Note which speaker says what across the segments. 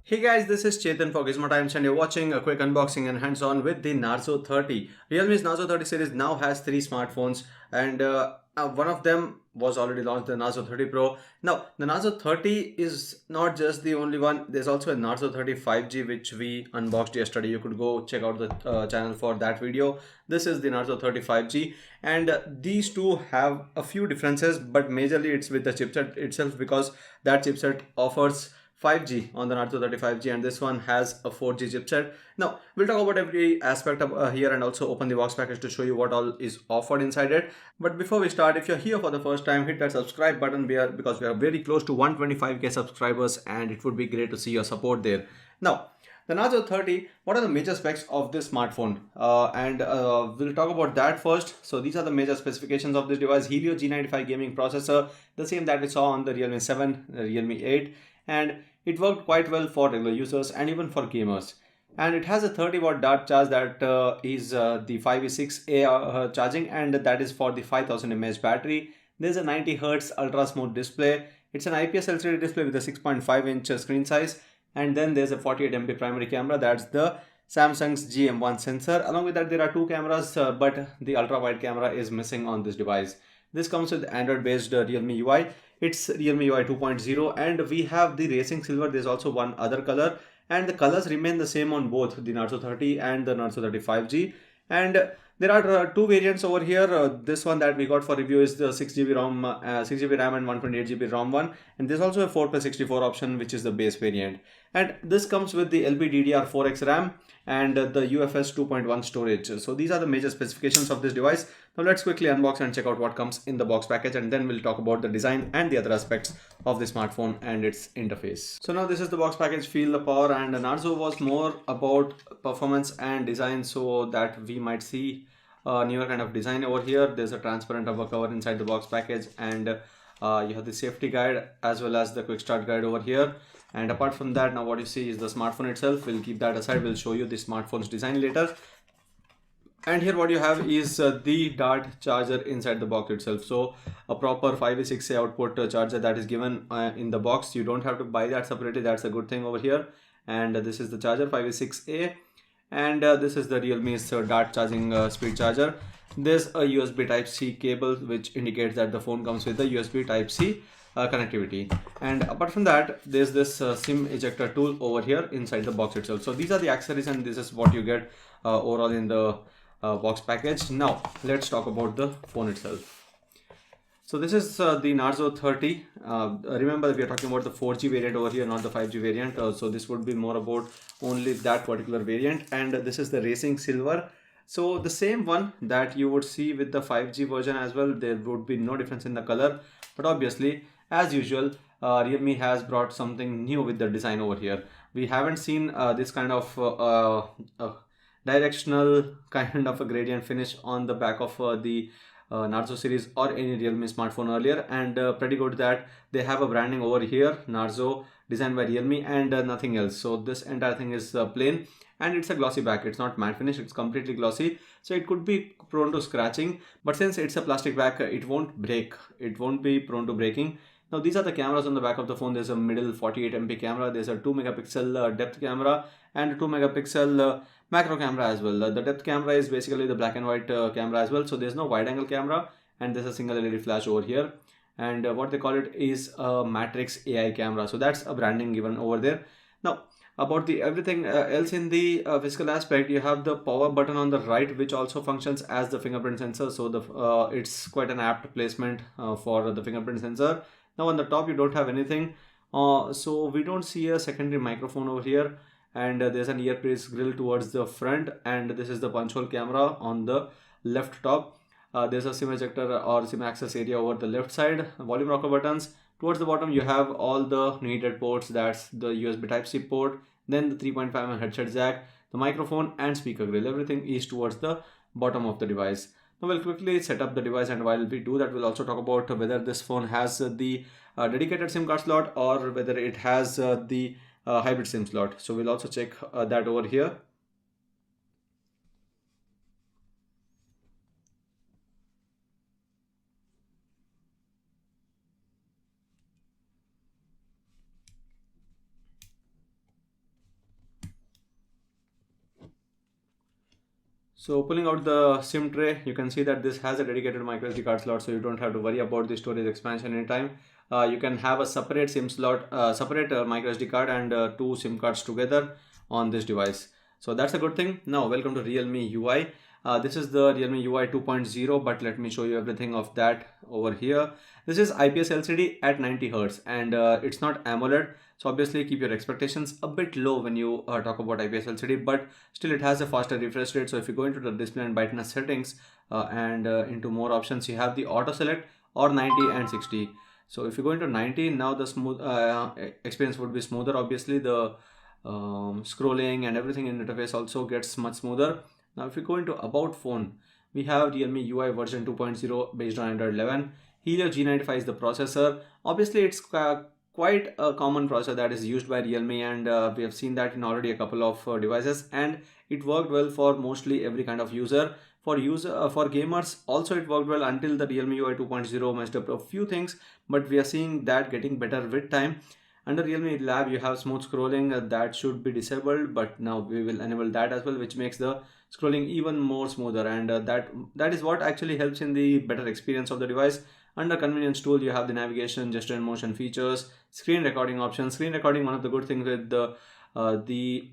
Speaker 1: Hey guys, this is Chetan for Gizmo Times and you're watching a quick unboxing and hands-on with the Narzo 30. Realme's Narzo 30 series now has three smartphones and one of them was already launched, the Narzo 30 Pro. Now, the Narzo 30 is not just the only one. There's also a Narzo 30 5G which we unboxed yesterday. You could go check out the channel for that video. This is the Narzo 30 5G and these two have a few differences, but majorly it's with the chipset itself because that chipset offers 5G on the Narzo 35G and this one has a 4G chipset. Now we'll talk about every aspect of here and also open the box package to show you what all is offered inside it. But before we start, if you're here for the first time, hit that subscribe button because we are very close to 125k subscribers and it would be great to see your support there. Now the Narzo 30, what are the major specs of this smartphone? We'll talk about that first. So these are the major specifications of this device. Helio G95 gaming processor, the same that we saw on the Realme 7, Realme 8, and it worked quite well for regular users and even for gamers. And it has a 30-watt dart charge that is the 5V6A charging, and that is for the 5000 mAh battery. There's a 90 Hz ultra smooth display. It's an IPS LCD display with a 6.5-inch screen size, and then there's a 48 MP primary camera. That's the Samsung's GM1 sensor. Along with that, there are two cameras, but the ultra wide camera is missing on this device. This comes with Android based Realme UI. It's Realme UI 2.0 and we have the racing silver. There's also one other color and the colors remain the same on both the Narzo 30 and the Narzo 35G. And there are two variants over here. This one that we got for review is the 6GB ROM, 6GB RAM and 128GB ROM one. And there's also a 4+64 option, which is the base variant. And this comes with the LPDDR4X RAM and the UFS 2.1 storage. So these are the major specifications of this device. Now let's quickly unbox and check out what comes in the box package, and then we'll talk about the design and the other aspects of the smartphone and its interface. So now this is the box package, feel the power, and Narzo was more about performance and design, so that we might see a newer kind of design over here. There's a transparent rubber cover inside the box package, and you have the safety guide as well as the quick start guide over here. And apart from that, now what you see is the smartphone itself. We'll keep that aside. We'll show you the smartphone's design later. And here what you have is the dart charger inside the box itself. So a proper 5V6A output charger that is given in the box. You don't have to buy that separately. That's a good thing over here. And this is the charger 5V6A. And this is the Realme's dart charging speed charger. There's a USB Type-C cable which indicates that the phone comes with the USB Type-C connectivity. And apart from that, there's this SIM ejector tool over here inside the box itself. So these are the accessories and this is what you get overall in the box package. Now let's talk about the phone itself. So this is the Narzo 30. Remember we are talking about the 4G variant over here, not the 5G variant. So this would be more about only that particular variant. And this is the Racing Silver. So the same one that you would see with the 5G version as well. There would be no difference in the color, but obviously as usual Realme has brought something new with the design over here. We haven't seen this kind of directional kind of a gradient finish on the back of the Narzo series or any Realme smartphone earlier, and pretty good that they have a branding over here, Narzo, designed by Realme, and nothing else. So this entire thing is plain, and it's a glossy back. It's not matte finish, it's completely glossy, so it could be prone to scratching, but since it's a plastic back, it won't break. It won't be prone to breaking. Now these are the cameras on the back of the phone. There's a middle 48 MP camera, there's a 2 megapixel depth camera and a 2 megapixel macro camera as well. The depth camera is basically the black and white camera as well, so there's no wide angle camera, and there's a single LED flash over here. And what they call it is a Matrix AI camera, so that's a branding given over there. Now about the everything else in the physical aspect, you have the power button on the right, which also functions as the fingerprint sensor. So the it's quite an apt placement for the fingerprint sensor. Now on the top you don't have anything, so we don't see a secondary microphone over here. And there's an earpiece grill towards the front, and this is the punch hole camera on the left top. There's a SIM ejector or SIM access area over the left side, volume rocker buttons. Towards the bottom you have all the needed ports. That's the USB Type-C port, then the 3.5mm headset jack, the microphone and speaker grill. Everything is towards the bottom of the device. Now we'll quickly set up the device, and while we do that, we'll also talk about whether this phone has the dedicated SIM card slot or whether it has the hybrid SIM slot. So we'll also check that over here. So pulling out the SIM tray, you can see that this has a dedicated micro SD card slot, so you don't have to worry about the storage expansion anytime. You can have a separate SIM slot, separate micro SD card and two SIM cards together on this device. So that's a good thing. Now welcome to Realme UI. This is the Realme UI 2.0, but let me show you everything of that over here. This is IPS LCD at 90 Hz and it's not AMOLED. So obviously keep your expectations a bit low when you talk about IPS LCD, but still it has a faster refresh rate. So if you go into the display and brightness settings and into more options, you have the auto select or 90 and 60. So if you go into 90, now the smooth experience would be smoother. Obviously the scrolling and everything in interface also gets much smoother. Now if you go into about phone, we have Realme UI version 2.0 based on Android 11. Helio G95 is the processor. Obviously it's quite a common processor that is used by Realme, and we have seen that in already a couple of devices, and it worked well for mostly every kind of user. For gamers also it worked well until the Realme UI 2.0 messed up a few things, but we are seeing that getting better with time. Under Realme Lab you have smooth scrolling that should be disabled, but now we will enable that as well, which makes the scrolling even more smoother, and that is what actually helps in the better experience of the device. Under convenience tool, you have the navigation, gesture and motion features, screen recording options. Screen recording, one of the good things with the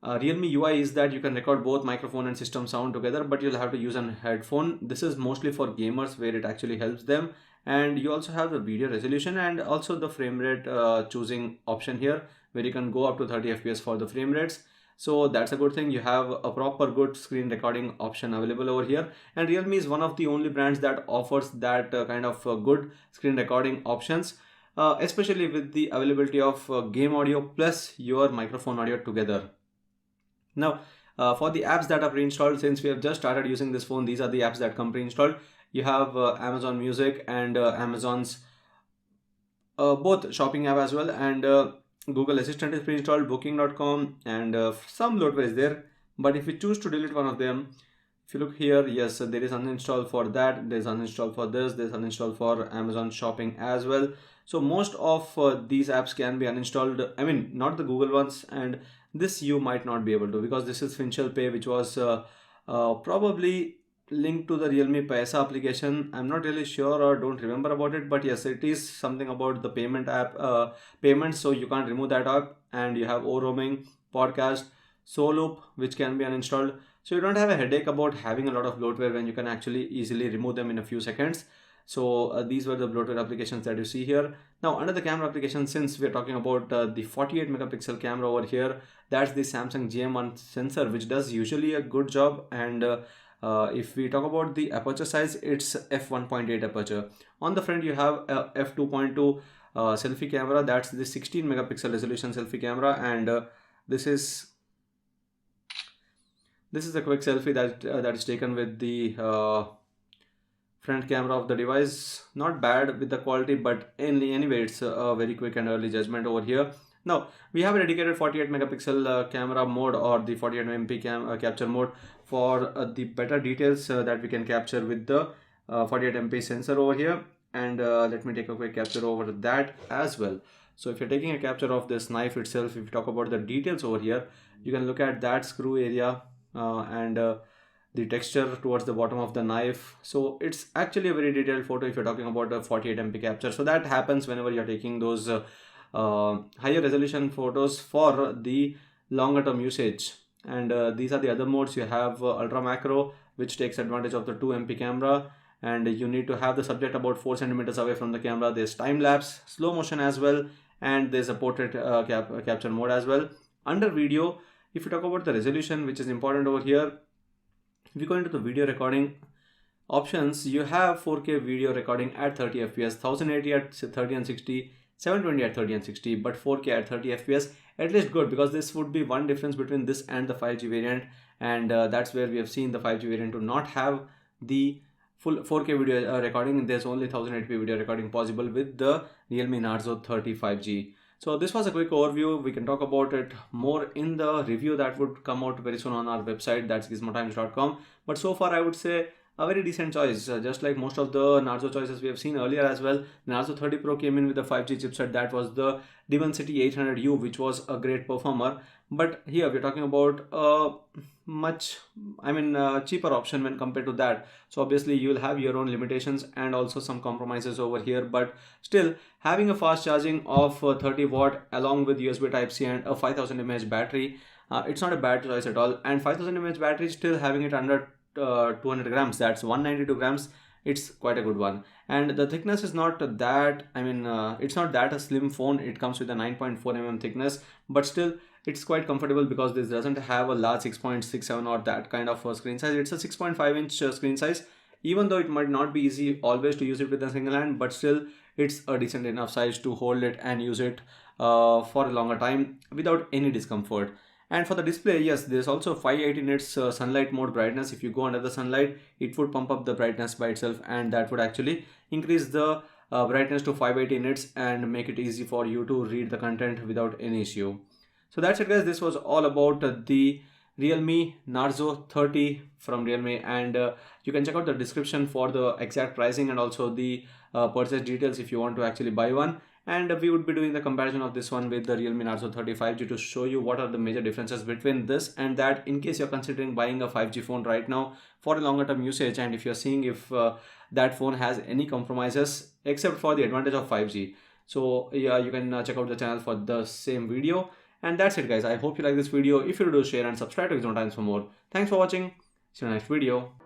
Speaker 1: Realme UI is that you can record both microphone and system sound together, but you'll have to use an headphone. This is mostly for gamers where it actually helps them. And you also have the video resolution and also the frame rate choosing option here, where you can go up to 30 FPS for the frame rates. So that's a good thing. You have a proper good screen recording option available over here, and Realme is one of the only brands that offers that kind of good screen recording options, especially with the availability of game audio plus your microphone audio together. Now for the apps that are pre-installed, since we have just started using this phone, these are the apps that come pre-installed. You have Amazon Music and Amazon's both shopping app as well, and Google Assistant is pre-installed, booking.com, and some bloatware is there. But if you choose to delete one of them, if you look here, yes, there is uninstall for that, there's uninstall for this, there's uninstall for Amazon shopping as well. So most of these apps can be uninstalled, I mean not the Google ones, and this you might not be able to, because this is Finchel Pay, which was probably linked to the Realme Paisa application. I'm not really sure or don't remember about it, but yes, it is something about the payment app, payments, so you can't remove that app. And you have O roaming, podcast, Soloop, which can be uninstalled. So you don't have a headache about having a lot of bloatware when you can actually easily remove them in a few seconds. So these were the bloatware applications that you see here. Now under the camera application, since we're talking about the 48 megapixel camera over here, that's the Samsung GM1 sensor, which does usually a good job. And if we talk about the aperture size, it's f1.8 aperture. On the front you have a f2.2 selfie camera, that's the 16 megapixel resolution selfie camera, and this is a quick selfie that is taken with the front camera of the device. Not bad with the quality, but anyway it's a very quick and early judgment over here. Now we have a dedicated 48 megapixel camera mode, or the 48 MP capture mode, for the better details that we can capture with the 48 MP sensor over here. And let me take a quick capture over that as well. So if you're taking a capture of this knife itself, if you talk about the details over here, you can look at that screw area and the texture towards the bottom of the knife. So it's actually a very detailed photo if you're talking about a 48 MP capture. So that happens whenever you're taking those higher resolution photos for the longer term usage. And these are the other modes. You have ultra macro, which takes advantage of the 2 MP camera, and you need to have the subject about 4 centimeters away from the camera. There's time lapse, slow motion as well, and there's a portrait capture mode as well. Under video, if you talk about the resolution, which is important over here, if you go into the video recording options, you have 4K video recording at 30 fps, 1080 at 30 and 60, 720 at 30 and 60, but 4K at 30 fps, at least good, because this would be one difference between this and the 5G variant. And that's where we have seen the 5G variant to not have the full 4K video recording. There's only 1080p video recording possible with the Realme Narzo 30 5G. So this was a quick overview. We can talk about it more in the review that would come out very soon on our website, that's gizmotimes.com. But so far I would say a very decent choice, just like most of the Narzo choices we have seen earlier as well. The Narzo 30 Pro came in with a 5G chipset, that was the Dimensity 800U, which was a great performer. but here we're talking about a much, cheaper option when compared to that. So obviously you'll have your own limitations and also some compromises over here, but still having a fast charging of 30 watt along with USB type C and a 5000 mAh battery, it's not a bad choice at all. And 5000 mAh battery, still having it under 200 grams, that's 192 grams, it's quite a good one. And the thickness is not that, it's not that a slim phone. It comes with a 9.4 thickness, but still it's quite comfortable because this doesn't have a large 6.67 or that kind of screen size. It's a 6.5-inch screen size. Even though it might not be easy always to use it with a single hand, but still it's a decent enough size to hold it and use it for a longer time without any discomfort. And for the display, yes, there's also 580 nits sunlight mode brightness. If you go under the sunlight, it would pump up the brightness by itself, and that would actually increase the brightness to 580 nits and make it easy for you to read the content without any issue. So that's it, guys. This was all about the Realme Narzo 30 from Realme, and you can check out the description for the exact pricing and also the purchase details if you want to actually buy one. And we would be doing the comparison of this one with the Realme Narzo 30 5G to show you what are the major differences between this and that, in case you're considering buying a 5G phone right now for a longer term usage, and if you're seeing if that phone has any compromises except for the advantage of 5G. So yeah, you can check out the channel for the same video. And that's it, guys. I hope you like this video. If you do, share and subscribe to Gizmo Times for more. Thanks for watching. See you in the next video.